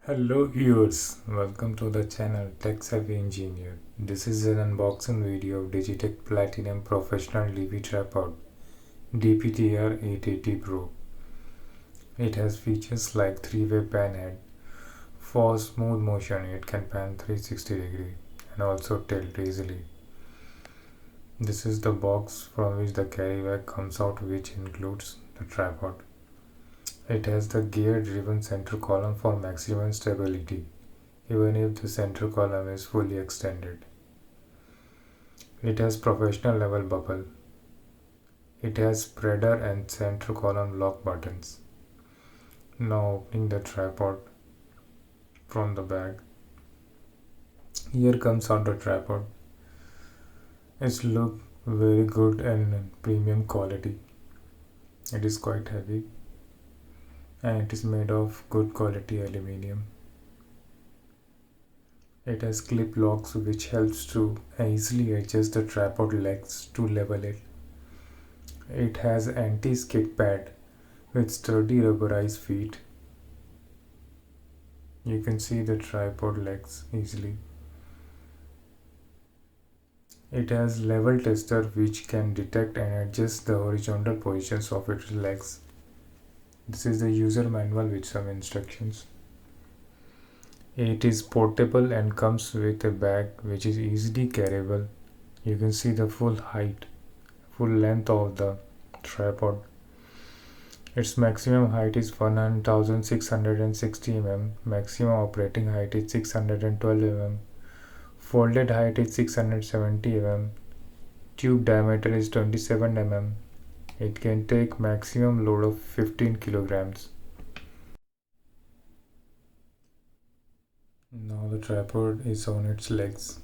Hello viewers, welcome to the channel Tech Savvy Engineer. This is an unboxing video of Digitek Platinum Professional DV Tripod DPTR 880 Pro. It has features like 3-way pan head. For smooth motion it can pan 360 degree and also tilt easily. This is the box from which the carry bag comes out, which includes the tripod. It has the gear-driven center column for maximum stability, even if the center column is fully extended. It has professional level buckle. It has spreader and center column lock buttons. Now opening the tripod from the bag. Here comes out the tripod. It's look very good and premium quality. It is quite heavy and it is made of good quality aluminium. It has clip locks which helps to easily adjust the tripod legs to level it. It has anti-skid pad with sturdy rubberized feet. You can see the tripod legs easily. It has level tester which can detect and adjust the horizontal positions of its legs. This is the user manual with some instructions. It is portable and comes with a bag which is easily carryable. You can see the full length of the tripod. Its maximum height is 1660 mm, maximum operating height is 612 mm, folded height is 670 mm, tube diameter is 27 mm. It can take maximum load of 15 kilograms. Now the tripod is on its legs.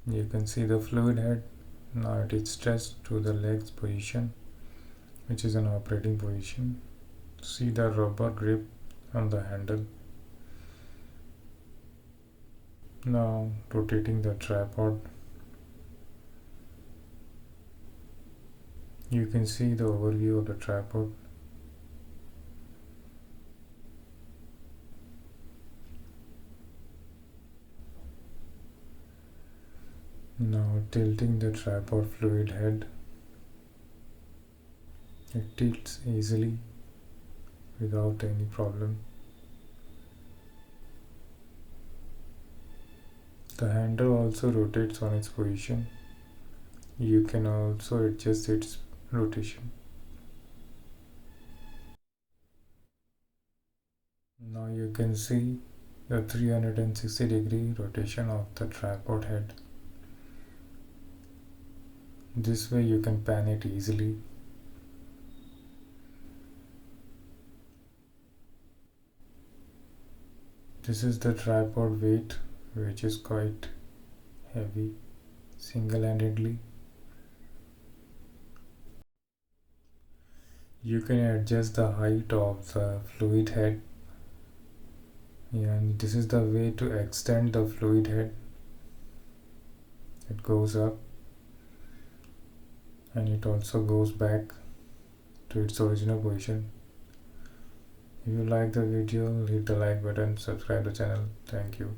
You can see the fluid head. Now it is stretched to the legs position, which is an operating position. See the rubber grip on the handle. Now rotating the tripod. You can see the overview of the tripod. Now tilting the tripod fluid head. It tilts easily without any problem. The handle also rotates on its position. You can also adjust its rotation. Now you can see the 360 degree rotation of the tripod head. This way you can pan it easily. This is the tripod weight, which is quite heavy single-handedly. You can adjust the height of the fluid head, and this is the way to extend the fluid head. It goes up and it also goes back to its original position. If you like the video, hit the like button, subscribe the channel. Thank you.